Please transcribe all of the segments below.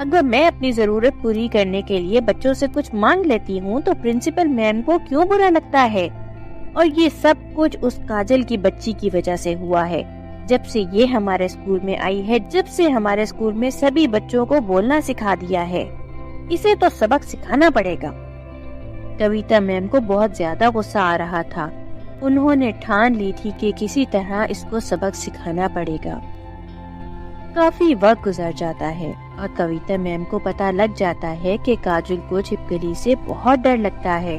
اگر میں اپنی ضرورت پوری کرنے کے لیے بچوں سے کچھ مانگ لیتی ہوں تو پرنسپل میم کو کیوں برا لگتا ہے؟ اور یہ سب کچھ اس کاجل کی بچی کی وجہ سے ہوا ہے۔ جب سے یہ ہمارے اسکول میں آئی ہے، جب سے ہمارے اسکول میں سبھی بچوں کو بولنا سکھا دیا ہے، اسے تو سبق سکھانا پڑے گا۔ کویتا میم کو بہت زیادہ غصہ آ رہا تھا۔ انہوں نے ٹھان لی تھی کہ کسی طرح اس کو سبق سکھانا پڑے گا۔ کافی وقت گزر جاتا ہے اور کویتا میم کو پتہ لگ جاتا ہے کہ کاجل کو چھپکلی سے بہت ڈر لگتا ہے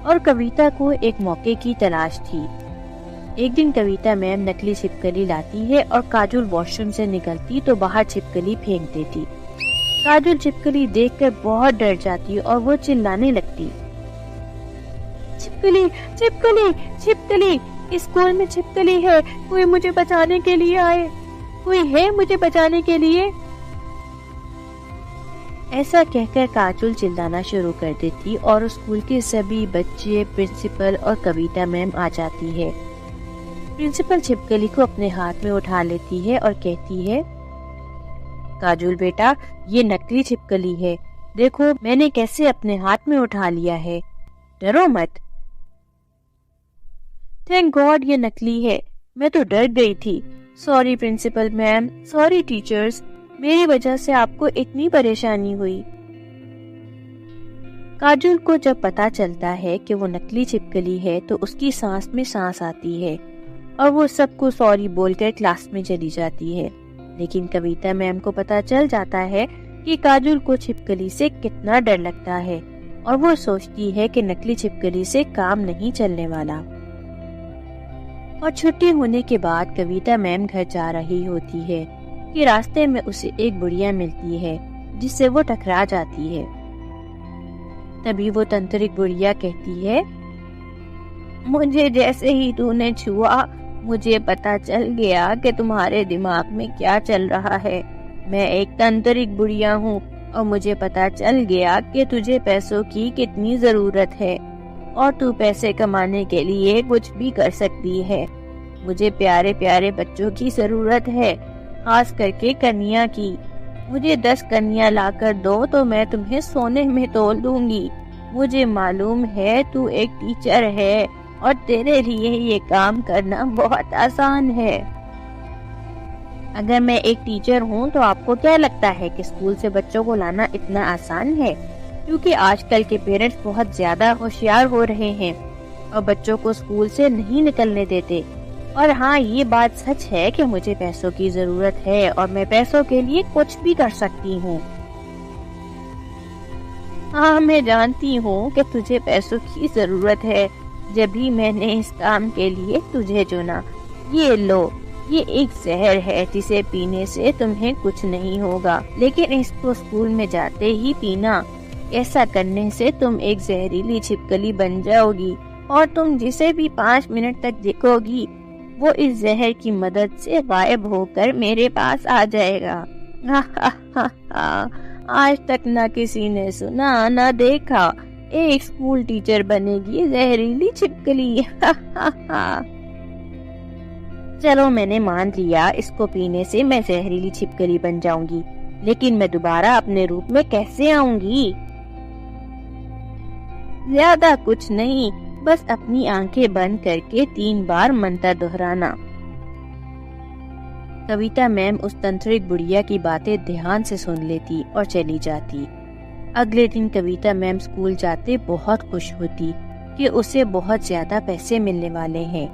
اور کویتا کو ایک موقع کی تلاش تھی۔ ایک دن کویتا میم نکلی چھپکلی لاتی ہے اور کاجل واش روم سے نکلتی تو باہر چھپکلی پھینک دیتی۔ کاجل چھپکلی دیکھ کر بہت ڈر جاتی اور وہ چلانے لگتی، چھپکلی چھپکلی چھپکلی، اسکول میں چھپکلی ہے، کوئی مجھے بچانے کے لیے آئے، کوئی ہے مجھے بچانے کے لیے۔ ایسا کہہ کر کاجل چلانا شروع کر دیتی اور اسکول کے سبھی بچے، پرنسپل اور کویتا میم آ جاتی ہے۔ پرنسپل چھپکلی کو اپنے ہاتھ میں اٹھا لیتی ہے اور کہتی ہے، کاجل بیٹا، یہ نکلی چھپکلی ہے، دیکھو میں نے کیسے اپنے ہاتھ میں اٹھا لیا ہے، ڈرو مت۔ تھینک گاڈ یہ نکلی ہے، میں تو ڈر گئی تھی۔ Sorry principal ma'am, sorry teachers, میری وجہ سے آپ کو اتنی پریشانی ہوئی۔ کاجل کو جب پتا چلتا ہے کہ وہ نکلی چھپکلی ہے تو اس کی سانس میں سانس آتی ہے اور وہ سب کو سوری بول کر کلاس میں چلی جاتی ہے۔ لیکن کویتا میم کو پتا چل جاتا ہے کہ کاجل کو چھپکلی سے کتنا ڈر لگتا ہے اور وہ سوچتی ہے کہ نکلی چھپکلی سے کام نہیں چلنے والا۔ اور چھٹی ہونے کے بعد کویتا میم گھر جا رہی ہوتی ہے کہ راستے میں اسے ایک بڑھیا ملتی ہے جس سے وہ ٹکرا جاتی ہے۔ تبھی وہ تنترک بڑھیا کہتی ہے، مجھے جیسے ہی تو نے چھوا مجھے پتا چل گیا کہ تمہارے دماغ میں کیا چل رہا ہے۔ میں ایک تنترک بڑھیا ہوں اور مجھے پتا چل گیا کہ تجھے پیسوں کی کتنی ضرورت ہے اور تو پیسے کمانے کے لیے کچھ بھی کر سکتی ہے۔ مجھے پیارے پیارے بچوں کی ضرورت ہے، خاص کر کے کنیا کی۔ مجھے 10 کنیا لا کر دو تو میں تمہیں سونے میں تول دوں گی۔ مجھے معلوم ہے تو ایک ٹیچر ہے اور تیرے لیے یہ کام کرنا بہت آسان ہے۔ اگر میں ایک ٹیچر ہوں تو آپ کو کیا لگتا ہے کہ اسکول سے بچوں کو لانا اتنا آسان ہے؟ کیونکہ آج کل کے پیرنٹس بہت زیادہ ہوشیار ہو رہے ہیں اور بچوں کو اسکول سے نہیں نکلنے دیتے۔ اور ہاں، یہ بات سچ ہے کہ مجھے پیسوں کی ضرورت ہے اور میں پیسوں کے لیے کچھ بھی کر سکتی ہوں۔ ہاں، میں جانتی ہوں کہ تجھے پیسوں کی ضرورت ہے، جبھی میں نے اس کام کے لیے تجھے چنا۔ یہ لو، یہ ایک زہر ہے جسے پینے سے تمہیں کچھ نہیں ہوگا، لیکن اس کو اسکول میں جاتے ہی پینا۔ ایسا کرنے سے تم ایک زہریلی چھپکلی بن جاؤ گی اور تم جسے بھی 5 منٹ تک دیکھو گی وہ اس زہر کی مدد سے غائب ہو کر میرے پاس آ جائے گا۔ آج تک نہ کسی نے سنا نہ دیکھا، ایک اسکول ٹیچر بنے گی زہریلی چھپکلی۔ چلو میں نے مان لیا، اس کو پینے سے میں زہریلی چھپکلی بن جاؤں گی، لیکن میں دوبارہ اپنے روپ میں کیسے آؤں گی؟ زیادہ کچھ نہیں، بس اپنی آنکھیں بند کر کے 3 بار منتر دہرانا۔ کویتا میم اس تنترک بڑھیا کی باتیں دھیان سے سن لیتی اور چلی جاتی۔ اگلے دن کویتا میم اسکول جاتے بہت خوش ہوتی کہ اسے بہت زیادہ پیسے ملنے والے ہیں،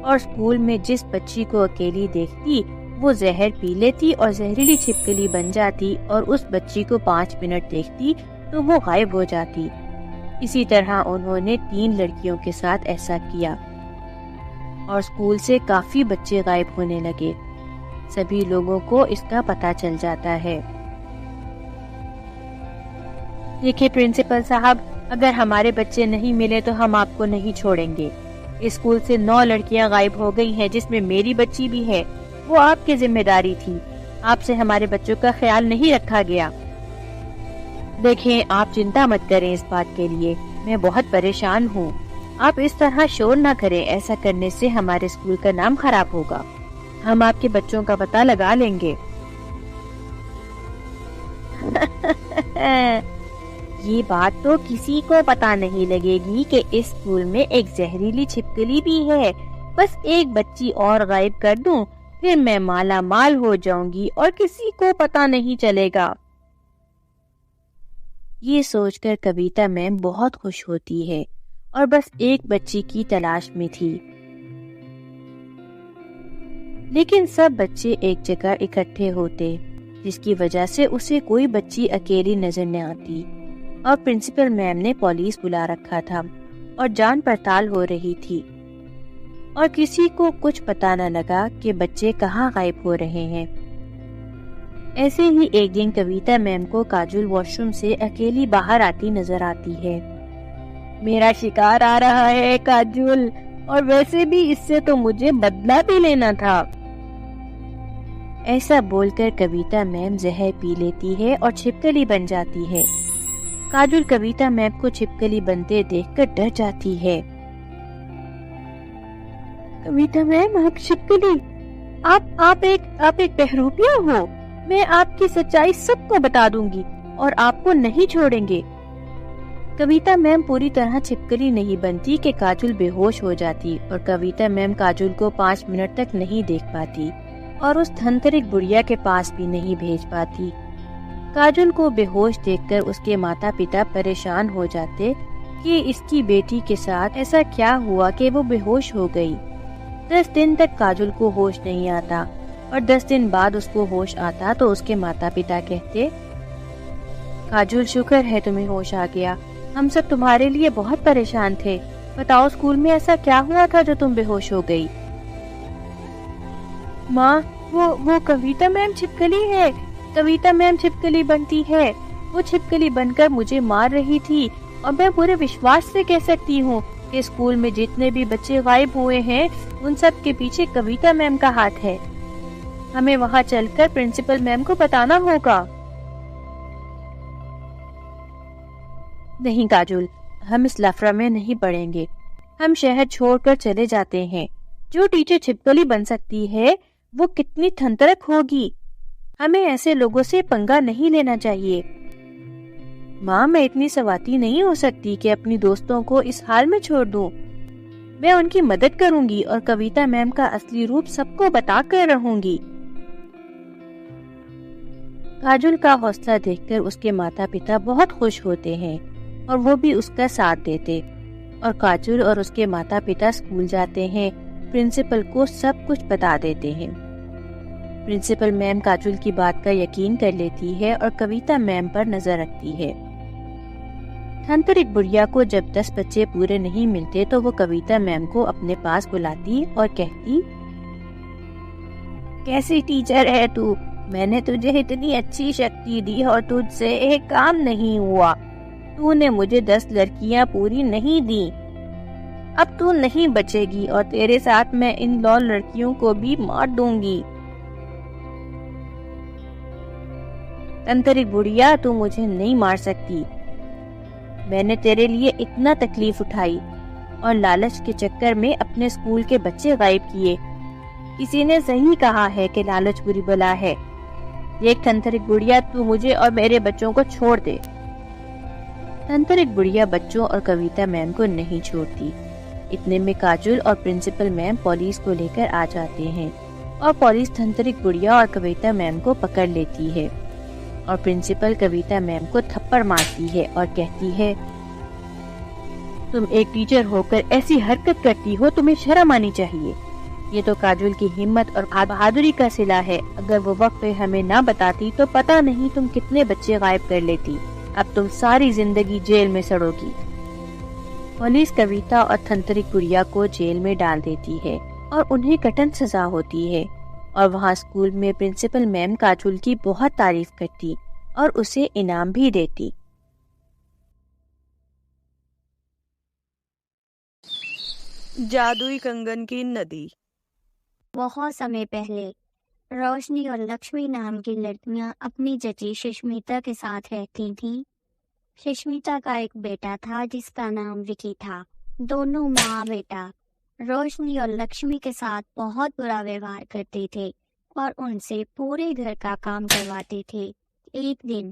اور اسکول میں جس بچی کو اکیلی دیکھتی وہ زہر پی لیتی اور زہریلی چھپکلی بن جاتی، اور اس بچی کو 5 منٹ دیکھتی تو وہ غائب ہو جاتی۔ اسی طرح انہوں نے 3 لڑکیوں کے ساتھ ایسا کیا اور اسکول سے کافی بچے غائب ہونے لگے۔ سبھی لوگوں کو اس کا پتہ چل جاتا ہے۔ دیکھیں پرنسپل صاحب، اگر ہمارے بچے نہیں ملے تو ہم آپ کو نہیں چھوڑیں گے۔ اسکول سے 9 لڑکیاں غائب ہو گئی ہیں جس میں میری بچی بھی ہے، وہ آپ کی ذمہ داری تھی، آپ سے ہمارے بچوں کا خیال نہیں رکھا گیا۔ دیکھیں آپ چنتا مت کریں اس بات کے لیے، میں بہت پریشان ہوں، آپ اس طرح شور نہ کریں، ایسا کرنے سے ہمارے اسکول کا نام خراب ہوگا، ہم آپ کے بچوں کا پتہ لگا لیں گے۔ یہ بات تو کسی کو پتا نہیں لگے گی کہ اس اسکول میں ایک زہریلی چھپکلی بھی ہے. بس ایک بچی اور غائب کر دوں, پھر میں مالا مال ہو جاؤں گی اور کسی کو پتا نہیں چلے گا. یہ سوچ کر کویتا میم بہت خوش ہوتی ہے اور بس ایک بچی کی تلاش میں تھی. لیکن سب بچے ایک جگہ اکٹھے ہوتے, جس کی وجہ سے اسے کوئی بچی اکیلی نظر نہ آتی, اور پرنسپل میم نے پولیس بلا رکھا تھا اور جان پڑتال ہو رہی تھی, اور کسی کو کچھ پتا نہ لگا کہ بچے کہاں غائب ہو رہے ہیں. ایسے ہی ایک دن کویتا میم کو کاجل واش روم سے اکیلی باہر آتی نظر آتی ہے. میرا شکار آ رہا ہے کاجل, اور ویسے بھی اس سے تو مجھے بدلہ بھی لینا تھا. ایسا بول کر کویتا میم زہر پی لیتی ہے اور چھپکلی بن جاتی ہے. کاجل کویتا میم کو چھپکلی بنتے دیکھ کر ڈر جاتی ہے. کویتا میم, آپ چھپکلی, آپ ایک بہروپیہ ہو. میں آپ کی سچائی سب کو بتا دوں گی اور آپ کو نہیں چھوڑیں گے. کویتا میم پوری طرح چھپکلی نہیں بنتی کہ کاجل بے ہوش ہو جاتی, اور کویتا میم کاجل کو 5 منٹ تک نہیں دیکھ پاتی اور اس دھنترک بڑھیا کے پاس بھی نہیں بھیج پاتی. کاجل کو بے ہوش دیکھ کر اس کے ماتا پتا پریشان ہو جاتے کہ اس کی بیٹی کے ساتھ ایسا کیا ہوا کہ وہ بے ہوش ہو گئی. 10 دن تک کاجل کو ہوش نہیں آتا, اور 10 دن بعد اس کو ہوش آتا تو اس کے ماتا پتا کہتے, کاجل شکر ہے تمہیں ہوش آ گیا, ہم سب تمہارے لیے بہت پریشان تھے. بتاؤ اسکول میں ایسا کیا ہوا تھا جو تم بے ہوش ہو گئی؟ ماں, وہ کویتا میم چھپکلی ہے. کویتا میم چھپکلی بنتی ہے. وہ چھپکلی بن کر مجھے مار رہی تھی, اور میں پورے وشواس سے کہہ سکتی ہوں کہ اسکول میں جتنے بھی بچے غائب ہوئے ہیں ان سب کے پیچھے کویتا میم کا ہاتھ ہے. ہمیں وہاں چل کر پرنسپل میم کو بتانا ہوگا. نہیں کاجل, ہم اس لفڑے میں نہیں پڑیں گے. ہم شہر چھوڑ کر چلے جاتے ہیں. جو ٹیچر چھپکلی بن سکتی ہے وہ کتنی تھنترک ہوگی. ہمیں ایسے لوگوں سے پنگا نہیں لینا چاہیے. ماں, میں اتنی سواتی نہیں ہو سکتی کہ اپنی دوستوں کو اس حال میں چھوڑ دوں. میں ان کی مدد کروں گی اور کویتا میم کا اصلی روپ سب کو بتا کر رہوں گی. کاجل کا حوصلہ دیکھ کر اس کے ماتا پتا بہت خوش ہوتے ہیں اور وہ بھی اس کا ساتھ دیتے, اور کاجل اور اس کے ماتا پتا اسکول جاتے ہیں. پرنسپل کو سب کچھ بتا دیتے ہیں. پرنسپل میم کاجل کی بات کا یقین کر لیتی ہے اور کویتا میم پر نظر رکھتی ہے. دھنترک بڑھیا کو جب 10 بچے پورے نہیں ملتے تو وہ کویتا میم کو اپنے پاس بلاتی اور کہتی, کیسی ٹیچر ہے تو, میں نے تجھے اتنی اچھی شکتی دی اور تجھ سے ایک کام نہیں ہوا. تو نے مجھے 10 لڑکیاں پوری نہیں دی. اب تو نہیں بچے گی اور تیرے ساتھ میں ان 9 لڑکیوں کو بھی مار دوں گی. دھنترک بڑھیا, تو مجھے نہیں مار سکتی. میں نے تیرے لیے اتنا تکلیف اٹھائی اور لالچ کے چکر میں اپنے اسکول کے بچے غائب کیے. کسی نے صحیح کہا ہے کہ لالچ بری بلا ہے. ایک دھنترک بڑھیا, تو مجھے اور میرے بچوں کو چھوڑ دے. دھنترک بڑھیا بچوں اور کویتا میم کو نہیں چھوڑتی. اتنے میں کاجل اور پرنسپل میم پولیس کو لے کر آ جاتے ہیں, اور پولیس دھنترک بڑھیا اور کویتا میم کو پکڑ لیتی ہے, اور پرنسپل کویتا میم کو تھپڑ مارتی ہے اور کہتی ہے, تم ایک ٹیچر ہو کر ایسی حرکت کرتی ہو, تمہیں شرم آنی چاہیے. یہ تو کاجل کی ہمت اور بہادری کا صلہ ہے. اگر وہ وقت پہ ہمیں نہ بتاتی تو پتہ نہیں تم کتنے بچے غائب کر لیتی. اب تم ساری زندگی جیل میں سڑو گی. پولیس کویتا اور دھنترک بڑھیا کو جیل میں ڈال دیتی ہے اور انہیں کٹن سزا ہوتی ہے, اور وہاں اسکول میں پرنسپل میم کاجل کی بہت تعریف کرتی اور اسے انعام بھی دیتی. جادوئی کنگن کی ندی. بہت سمے پہلے روشنی اور لکشمی نام کی لڑکیاں اپنی چچی سشمیتا کے ساتھ رہتی تھیں. سشمیتا کا ایک بیٹا تھا جس کا نام وکی تھا. دونوں ماں بیٹا روشنی اور لکشمی کے ساتھ بہت برا ویوہار کرتے تھے اور ان سے پورے گھر کا کام کرواتے تھے. ایک دن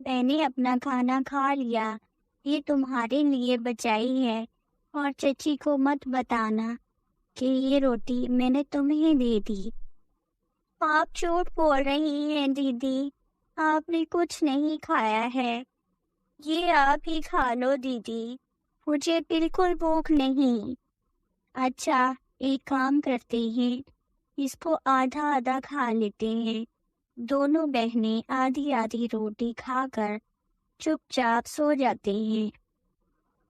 میں نے اپنا کھانا کھا لیا، یہ تمہارے لیے بچائی ہے، اور چچی کو مت بتانا کہ یہ روٹی میں نے تمہیں دے دی۔ آپ جھوٹ بول رہی ہیں دیدی، آپ نے کچھ نہیں کھایا ہے، یہ آپ ہی کھا لو دیدی، مجھے بالکل بھوک نہیں۔ اچھا، ایک کام کرتے ہیں، اس کو آدھا آدھا کھا لیتے ہیں۔ دونوں بہنیں آدھی آدھی روٹی کھا کر چپ چاپ سو جاتے ہیں،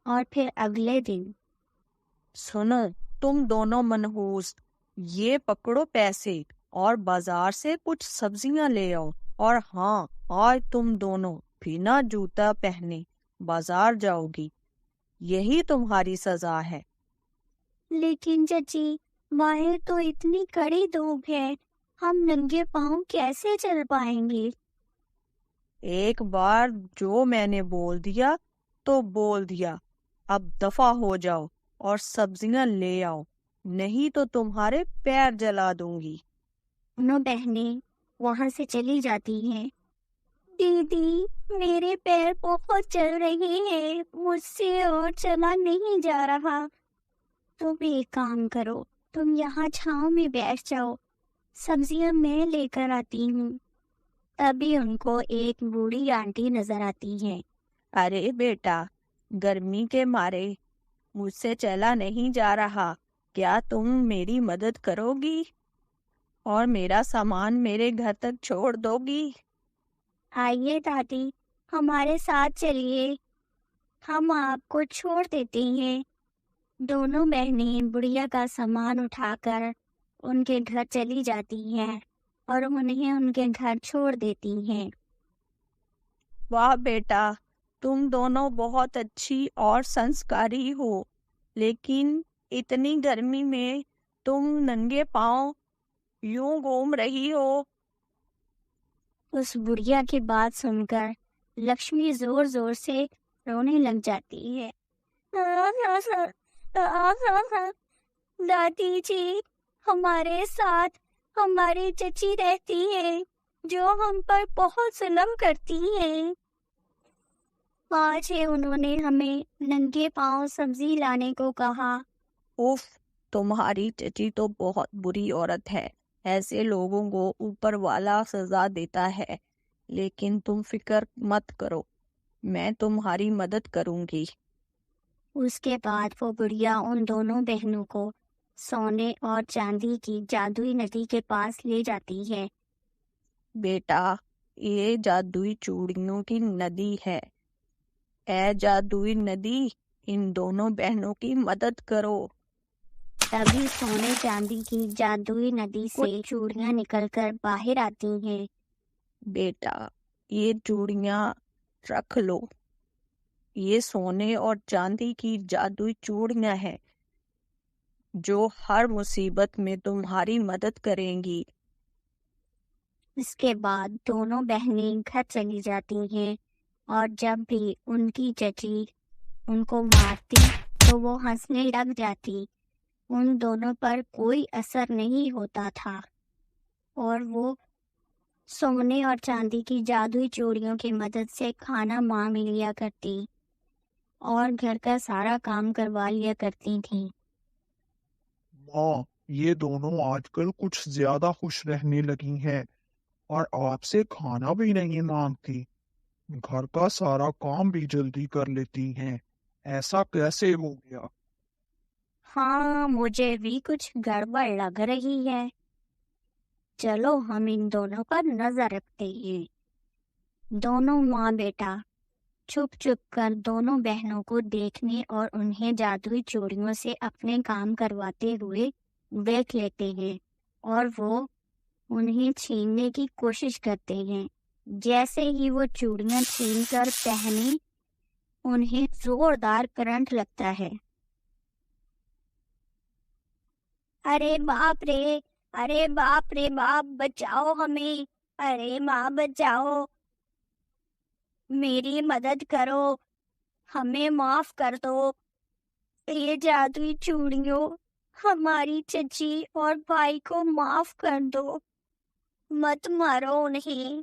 اور پھر اگلے دن سنو تم دونوں منحوس، یہ پکڑو پیسے اور بازار سے کچھ سبزیاں لے آؤ، اور ہاں آج تم دونوں بنا جوتا پہنے بازار جاؤ گی، یہی تمہاری سزا ہے۔ لیکن چچی، باہر تو اتنی کڑی دھوپ ہے، ہم ننگے پاؤں کیسے چل پائیں گے؟ ایک بار جو میں نے بول دیا تو بول دیا، اب دفع ہو جاؤ اور سبزیاں لے آؤ، نہیں تو تمہارے پیر جلا دوں گی۔ دونوں بہنیں وہاں سے چلی جاتی ہیں۔ دیدی، میرے پیر بہت چل رہے ہیں، مجھ سے اور چلا نہیں جا رہا۔ تم ایک کام کرو، تم یہاں چھاؤں میں بیٹھ جاؤ، سبزیاں میں لے کر آتی ہوں۔ تبھی ان کو ایک بوڑھی آنٹی نظر آتی ہے۔ ارے بیٹا، گرمی کے مارے مجھ سے چلا نہیں جا رہا، کیا تم میری مدد کرو گی اور میرا سامان میرے گھر تک چھوڑ دو گی؟ آئیے دادی، ہمارے ساتھ چلیے، ہم آپ کو چھوڑ دیتے ہیں۔ دونوں بہنیں بڑھیا کا سامان اٹھا کر ان کے گھر چلی جاتی ہیں اور انہیں ان کے گھر چھوڑ دیتی ہیں۔ واہ بیٹا، تم دونوں بہت اچھی اور سنسکاری ہو، لیکن اتنی گرمی میں تم ننگے پاؤں یوں گھوم رہی ہو۔ اس بڑھیا کی بات سن کر لکشمی زور زور سے رونے لگ جاتی ہے۔ دادی جی، ہمارے ساتھ ہماری چچی رہتی ہے جو ہم پر بہت ظلم کرتی ہے۔ آج انہوں نے ہمیں ننگے پاؤں سبزی لانے کو کہا۔ اف، تمہاری چچی تو بہت بری عورت ہے، ایسے لوگوں کو اوپر والا سزا دیتا ہے، لیکن تم فکر مت کرو، میں تمہاری مدد کروں گی۔ اس کے بعد وہ بڑھیا ان دونوں بہنوں کو سونے اور چاندی کی جادوئی ندی کے پاس لے جاتی ہے۔ بیٹا، یہ جادوئی چوڑیوں کی ندی ہے، اے جادوئی ندی، ان دونوں بہنوں کی مدد کرو۔ تبھی سونے چاندی کی جادوئی ندی سے چوڑیاں نکل کر باہر آتی ہیں۔ بیٹا، یہ چوڑیاں رکھ لو، یہ سونے اور چاندی کی جادوئی چوڑیاں ہیں جو ہر مصیبت میں تمہاری مدد کریں گی۔ اس کے بعد دونوں بہنیں گھر چلی جاتی ہیں، اور جب بھی ان کی چچی ان کو مارتی تو وہ ہنسنے لگ جاتی۔ ان دونوں پر کوئی اثر نہیں ہوتا تھا، اور وہ سونے اور چاندی کی جادوئی چوڑیوں کی مدد سے کھانا مانگ لیا کرتی اور گھر کا سارا کام کروا لیا کرتی تھیں۔ ماں، یہ دونوں آج کل کچھ زیادہ خوش رہنے لگی ہیں اور آپ سے کھانا بھی نہیں مانگتی، گھر کا سارا کام بھی جلدی کر لیتی ہیں، ایسا کیسے ہو گیا؟ ہاں، مجھے بھی کچھ گڑبڑ لگ رہی ہے، چلو ہم ان دونوں پر نظر رکھتے ہیں۔ دونوں ماں بیٹا چھپ چھپ کر دونوں بہنوں کو دیکھنے اور انہیں جادوئی چوڑیوں سے اپنے کام کرواتے ہوئے دیکھ لیتے ہیں، اور وہ انہیں چھیننے کی کوشش کرتے ہیں۔ جیسے ہی وہ چوڑیاں چھین کر پہنے، انہیں زوردار کرنٹ لگتا ہے۔ ارے باپ رے، ارے باپ رے باپ، بچاؤ ہمیں، ارے ماں بچاؤ، میری مدد کرو، ہمیں معاف کر دو، یہ جادوئی چوڑیوں، ہماری چچی اور بھائی کو معاف کر دو، مت مارو انہیں۔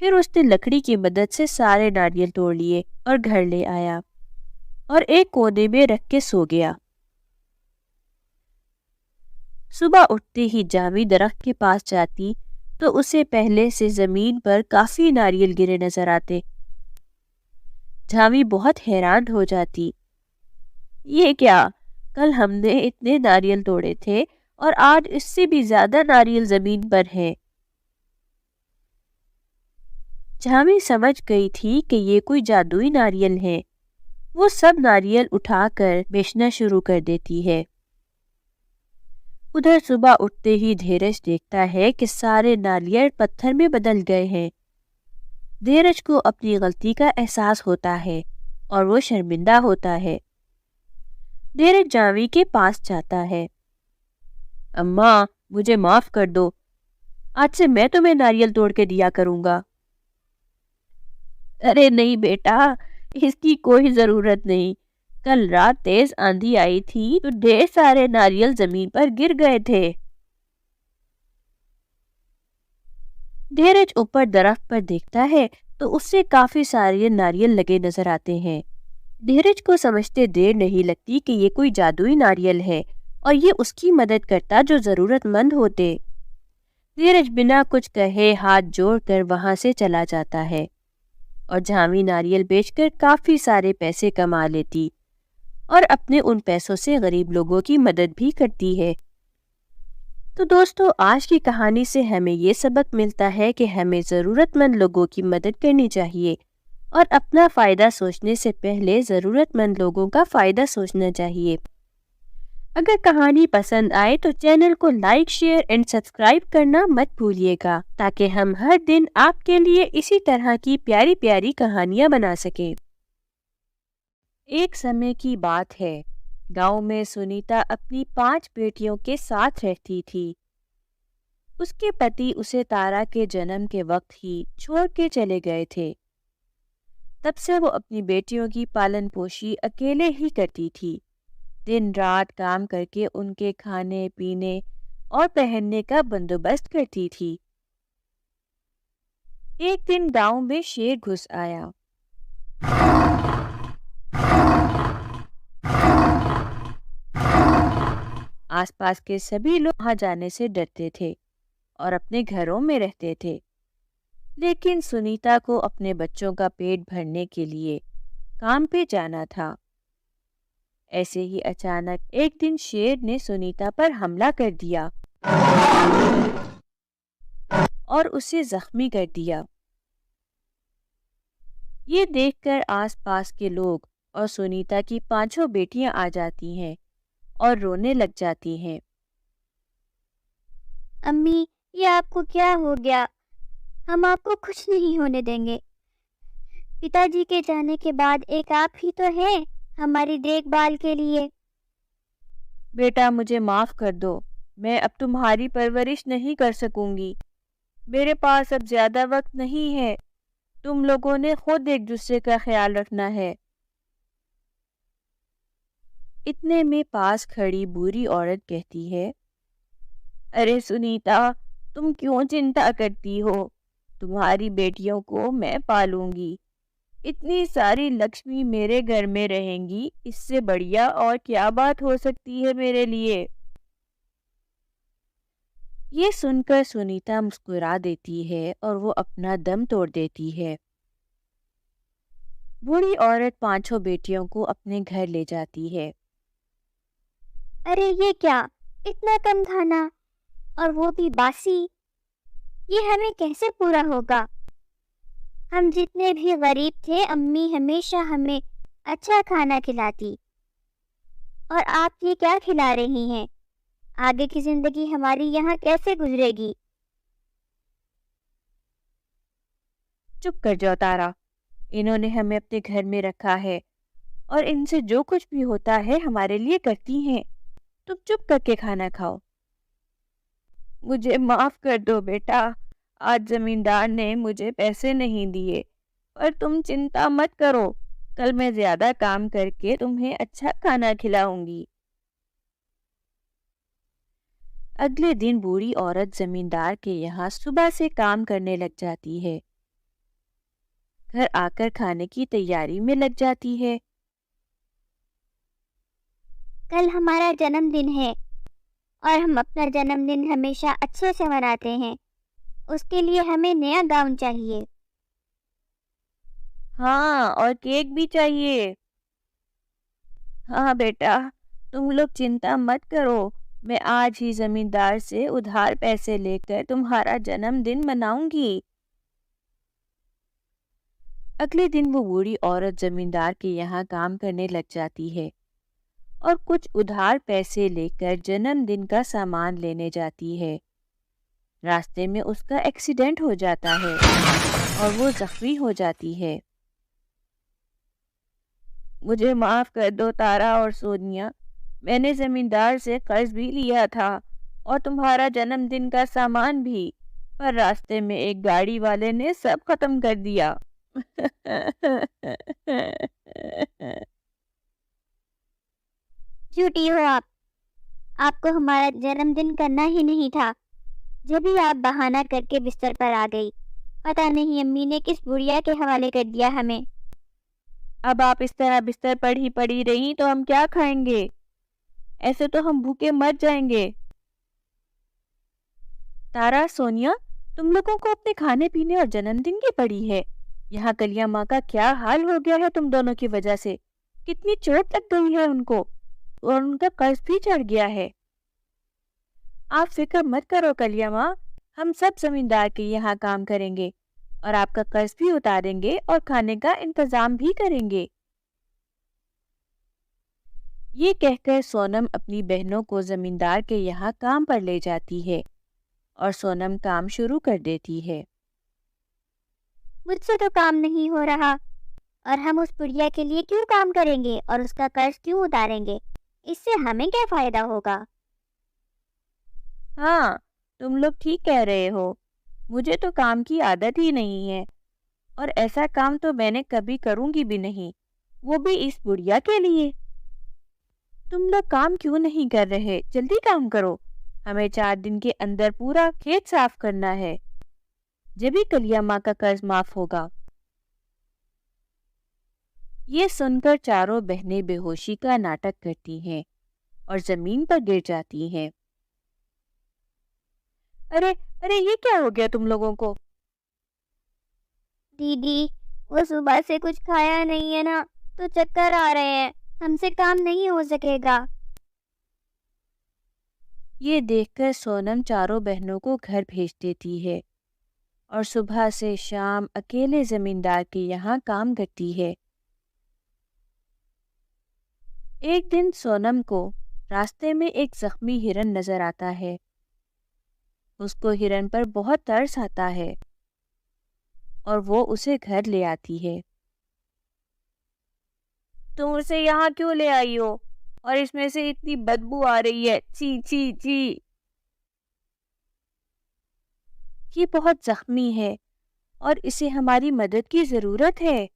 پھر اس نے لکڑی کی مدد سے سارے ناریل توڑ لیے اور گھر لے آیا اور ایک کونے میں رکھ کے سو گیا۔ صبح اٹھتے ہی جاوی درخت کے پاس جاتی تو اسے پہلے سے زمین پر کافی ناریل گرے نظر آتے۔ جاوی بہت حیران ہو جاتی، یہ کیا؟ کل ہم نے اتنے ناریل توڑے تھے اور آج اس سے بھی زیادہ ناریل زمین پر ہے۔ جاوی سمجھ گئی تھی کہ یہ کوئی جادوئی ناریل ہے۔ وہ سب ناریل اٹھا کر بیچنا شروع کر دیتی ہے۔ ادھر صبح اٹھتے ہی دھیرج دیکھتا ہے کہ سارے ناریل پتھر میں بدل گئے ہیں۔ دھیرج کو اپنی غلطی کا احساس ہوتا ہے اور وہ شرمندہ ہوتا ہے۔ دھیرج جاوی کے پاس جاتا ہے۔ اماں، مجھے معاف کر دو، آج سے میں تمہیں ناریل توڑ کے دیا کروں گا۔ ارے نہیں بیٹا، اس کی کوئی ضرورت نہیں، کل رات تیز آندھی آئی تھی تو ڈھیر سارے ناریل زمین پر گر گئے تھے۔ دھیرج اوپر درخت پر دیکھتا ہے تو اس سے کافی سارے ناریل لگے نظر آتے ہیں۔ دھیرج کو سمجھتے دیر نہیں لگتی کہ یہ کوئی جادوئی ناریل ہے اور یہ اس کی مدد کرتا جو ضرورت مند ہوتے۔ دھیرج بنا کچھ کہے ہاتھ جوڑ کر وہاں سے چلا جاتا ہے اور جاوی ناریل بیچ کر کافی سارے پیسے کما لیتی اور اپنے ان پیسوں سے غریب لوگوں کی مدد بھی کرتی ہے۔ تو دوستو، آج کی کہانی سے ہمیں یہ سبق ملتا ہے کہ ہمیں ضرورت مند لوگوں کی مدد کرنی چاہیے اور اپنا فائدہ سوچنے سے پہلے ضرورت مند لوگوں کا فائدہ سوچنا چاہیے۔ اگر کہانی پسند آئے تو چینل کو لائک، شیئر اینڈ سبسکرائب کرنا مت بھولیے گا تاکہ ہم ہر دن آپ کے لیے اسی طرح کی پیاری پیاری کہانیاں بنا سکیں۔ ایک سمے کی بات ہے، گاؤں میں سنیتا اپنی 5 بیٹیوں کے ساتھ رہتی تھی۔ اس کے پتی اسے تارا کے جنم کے وقت ہی چھوڑ کے چلے گئے تھے۔ تب سے وہ اپنی بیٹیوں کی پالن پوشی اکیلے ہی کرتی تھی، دن رات کام کر کے ان کے کھانے پینے اور پہننے کا بندوبست کرتی تھی۔ ایک دن گاؤں میں شیر گھس آیا۔ آس پاس کے سبھی لوگ وہاں جانے سے ڈرتے تھے اور اپنے گھروں میں رہتے تھے، لیکن سنیتا کو اپنے بچوں کا پیٹ بھرنے کے لیے کام پہ جانا تھا۔ ایسے ہی اچانک ایک دن شیر نے سنیتا پر حملہ کر دیا اور اسے زخمی کر دیا۔ یہ دیکھ کر آس پاس کے لوگ اور سنیتا کی 5 بیٹیاں آ جاتی ہیں اور رونے لگ جاتی ہیں۔ امی، یہ آپ کو کیا ہو گیا؟ ہم آپ کو کچھ نہیں ہونے دیں گے۔ پتا جی کے جانے کے بعد ایک آپ ہی تو ہیں ہماری دیکھ بھال کے لیے۔ بیٹا، مجھے معاف کر دو، میں اب تمہاری پرورش نہیں کر سکوں گی، میرے پاس اب زیادہ وقت نہیں ہے، تم لوگوں نے خود ایک دوسرے کا خیال رکھنا ہے۔ اتنے میں پاس کھڑی بوڑھی عورت کہتی ہے، ارے سنیتا، تم کیوں چنتا کرتی ہو؟ تمہاری بیٹیوں کو میں پالوں گی، اتنی ساری لکشمی میرے گھر میں رہیں گی، اس سے بڑھیا اور کیا بات ہو سکتی ہے میرے لیے؟ یہ سن کر سنیتا مسکرا دیتی ہے اور وہ اپنا دم توڑ دیتی ہے۔ بوڑھی عورت 5 بیٹیوں کو اپنے گھر لے جاتی ہے۔ ارے یہ کیا، اتنا کم کھانا اور وہ بھی باسی، یہ ہمیں کیسے پورا ہوگا؟ ہم جتنے بھی غریب تھے امی ہمیشہ ہمیں اچھا کھانا کھلاتی، اور آپ یہ کیا کھلا رہی ہیں؟ آگے کی زندگی ہماری یہاں کیسے گزرے گی؟ چپ کر جاؤ تارا، انہوں نے ہمیں اپنے گھر میں رکھا ہے اور ان سے جو کچھ بھی ہوتا ہے ہمارے لیے کرتی ہیں، تم چپ کر کے کھانا کھاؤ۔ مجھے معاف کر دو بیٹا، آج زمیندار نے مجھے پیسے نہیں دیے، پر تم چنتا مت کرو، کل میں زیادہ کام کر کے تمہیں اچھا کھانا کھلاؤں گی۔ اگلے دن بوڑھی عورت زمیندار کے یہاں صبح سے کام کرنے لگ جاتی ہے۔ گھر آ کر کھانے کی تیاری میں لگ جاتی ہے۔ کل ہمارا جنم دن ہے اور ہم اپنا جنم دن ہمیشہ اچھے سے مناتے ہیں۔ اس کے لیے ہمیں نیا گاؤن چاہیے۔ ہاں، اور کیک بھی چاہیے۔ ہاں بیٹا، تم لوگ چنتا مت کرو، میں آج ہی زمیندار سے ادھار پیسے لے کر تمہارا جنم دن مناؤں گی۔ اگلے دن وہ بوڑھی عورت زمیندار کے یہاں کام کرنے لگ جاتی ہے اور کچھ ادھار پیسے لے کر جنم دن کا سامان لینے جاتی ہے۔ راستے میں اس کا ایکسیڈنٹ ہو جاتا ہے اور وہ زخمی ہو جاتی ہے۔ مجھے معاف کر دو تارا اور سونیا، میں نے زمیندار سے قرض بھی لیا تھا اور تمہارا جنم دن کا سامان بھی، پر راستے میں ایک گاڑی والے نے سب ختم کر دیا۔ جھوٹی ہو آپ کو ہمارا جنم دن کرنا ہی نہیں تھا۔ جب ہی آپ بہانہ کر کے بستر پر آ گئی، پتہ نہیں امی نے کس بڑھیا کے حوالے کر دیا ہمیں۔ اب آپ اس طرح بستر پر ہی پڑی رہی تو ہم کیا کھائیں گے؟ ایسے تو ہم بھوکے مر جائیں گے۔ تارا، سونیا، تم لوگوں کو اپنے کھانے پینے اور جنم دن کی پڑی ہے۔ یہاں کلیاں ماں کا کیا حال ہو گیا ہے تم دونوں کی وجہ سے، کتنی چوٹ لگ گئی ہے ان کو، اور ان کا قرض بھی چڑھ گیا ہے۔ آپ فکر مت کرو کلیاں ماں، ہم سب زمیندار کے یہاں کام کریں گے اور آپ کا قرض بھی اتاریں گے اور کھانے کا انتظام بھی کریں گے۔ یہ کہہ کر سونم اپنی بہنوں کو زمیندار کے یہاں کام پر لے جاتی ہے اور سونم کام شروع کر دیتی ہے۔ مجھ سے تو کام نہیں ہو رہا، اور ہم اس بڑھیا کے لیے کیوں کام کریں گے اور اس کا قرض کیوں اتاریں گے؟ اس سے ہمیں کیا فائدہ ہوگا؟ ہاں، تم لوگ ٹھیک کہہ رہے ہو، مجھے تو کام کی عادت ہی نہیں ہے، اور ایسا کام تو میں نے کبھی کروں گی بھی نہیں، وہ بھی اس بڑھیا کے لیے۔ تم لوگ کام کیوں نہیں کر رہے؟ جلدی کام کرو، ہمیں 4 دن کے اندر پورا کھیت صاف کرنا ہے، جبھی کلیاں ماں کا قرض معاف ہوگا۔ یہ سن کر چاروں بہنیں بے ہوشی کا ناٹک کرتی ہیں اور زمین پر گر جاتی ہیں۔ ارے ارے، یہ کیا ہو گیا تم لوگوں کو؟ دیدی، وہ صبح سے کچھ کھایا نہیں ہے نا، تو چکر آ رہے ہیں، ہم سے کام نہیں ہو سکے گا۔ یہ دیکھ کر سونم چاروں بہنوں کو گھر بھیج دیتی ہے اور صبح سے شام اکیلے زمیندار کے یہاں کام کرتی ہے۔ ایک دن سونم کو راستے میں ایک زخمی ہرن نظر آتا ہے۔ اس کو ہرن پر بہت ترس آتا ہے اور وہ اسے گھر لے آتی ہے۔ تم اسے یہاں کیوں لے آئی ہو؟ اور اس میں سے اتنی بدبو آ رہی ہے، چی چی چی۔ یہ بہت زخمی ہے اور اسے ہماری مدد کی ضرورت ہے۔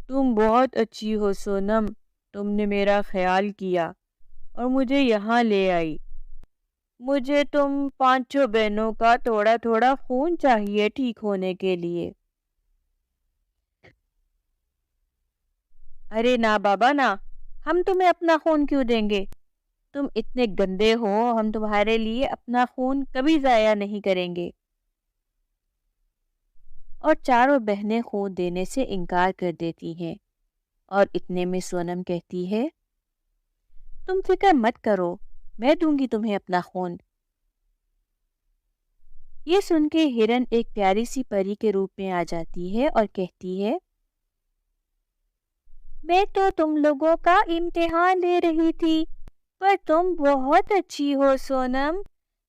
تم بہت اچھی ہو سونم، تم نے میرا خیال کیا اور مجھے یہاں لے آئی۔ مجھے تم 5 بہنوں کا تھوڑا تھوڑا خون چاہیے ٹھیک ہونے کے لیے۔ ارے نا بابا نا، ہم تمہیں اپنا خون کیوں دیں گے؟ تم اتنے گندے ہو، ہم تمہارے لیے اپنا خون کبھی ضائع نہیں کریں گے۔ اور چاروں بہنیں خون دینے سے انکار کر دیتی ہیں، اور اتنے میں سونم کہتی ہے، تم فکر مت کرو، میں دوں گی تمہیں اپنا خون۔ یہ سن کے ہرن ایک پیاری سی پری کے روپ میں آ جاتی ہے اور کہتی ہے، میں تو تم لوگوں کا امتحان لے رہی تھی، پر تم بہت اچھی ہو سونم،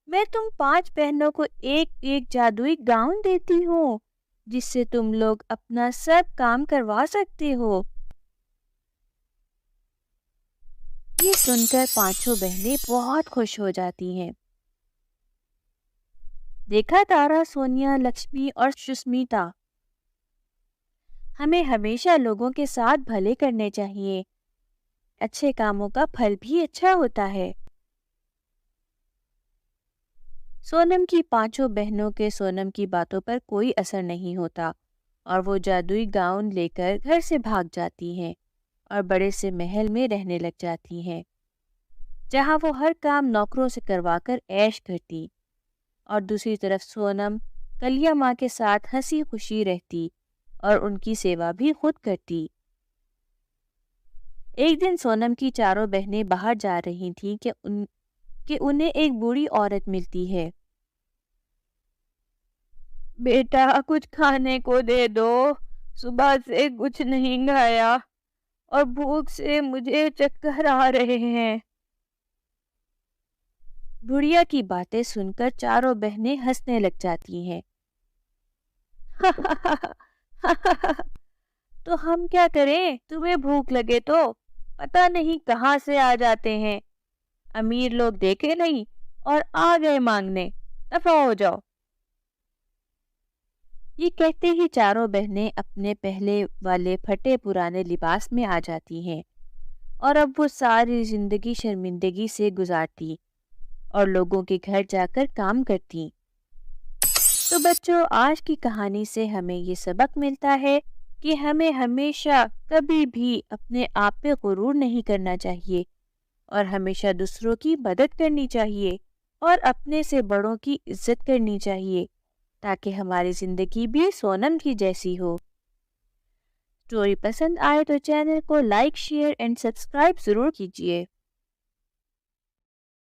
میں تم 5 بہنوں کو ایک ایک جادوئی گاؤن دیتی ہوں، جس سے تم لوگ اپنا سب کام کروا سکتے ہو۔ یہ سن کر 5 بہنیں بہت خوش ہو جاتی ہیں۔ دیکھا تارا، سونیا، لکشمی اور سشمیتا، ہمیں ہمیشہ لوگوں کے ساتھ بھلے کرنے چاہیے، اچھے کاموں کا پھل بھی اچھا ہوتا ہے۔ سونم کی پانچوں بہنوں کے سونم کی باتوں پر کوئی اثر نہیں ہوتا اور وہ جادوئی گاؤن لے کر گھر سے بھاگ جاتی ہیں اور بڑے سے محل میں رہنے لگ جاتی ہیں، جہاں وہ ہر کام نوکروں سے کروا کر عیش کرتی، اور دوسری طرف سونم کلیا ماں کے ساتھ ہنسی خوشی رہتی اور ان کی سیوا بھی خود کرتی۔ ایک دن سونم کی چاروں بہنیں باہر جا رہی تھیں کہ انہیں ایک بوڑھی عورت ملتی ہے۔ بیٹا کچھ کھانے کو دے دو، صبح سے کچھ نہیں کھایا اور بھوک سے مجھے چکر آ رہے ہیں۔ بڑھیا کی باتیں سن کر چاروں بہنیں ہنسنے لگ جاتی ہیں۔ تو ہم کیا کریں، تمہیں بھوک لگے تو پتہ نہیں کہاں سے آ جاتے ہیں، امیر لوگ دیکھے نہیں اور آ گئے مانگنے، دفع ہو جاؤ۔ یہ کہتے ہی چاروں بہنیں اپنے پہلے والے پھٹے پرانے لباس میں آ جاتی ہیں اور اب وہ ساری زندگی شرمندگی سے گزارتی اور لوگوں کے گھر جا کر کام کرتی۔ تو بچوں، آج کی کہانی سے ہمیں یہ سبق ملتا ہے کہ ہمیں ہمیشہ کبھی بھی اپنے آپ پہ غرور نہیں کرنا چاہیے اور ہمیشہ دوسروں کی مدد کرنی چاہیے اور اپنے سے بڑوں کی عزت کرنی چاہیے تاکہ ہماری زندگی بھی سونم کی جیسی ہو۔ اسٹوری پسند آئے تو چینل کو لائک، شیئر اینڈ سبسکرائب ضرور کیجیے۔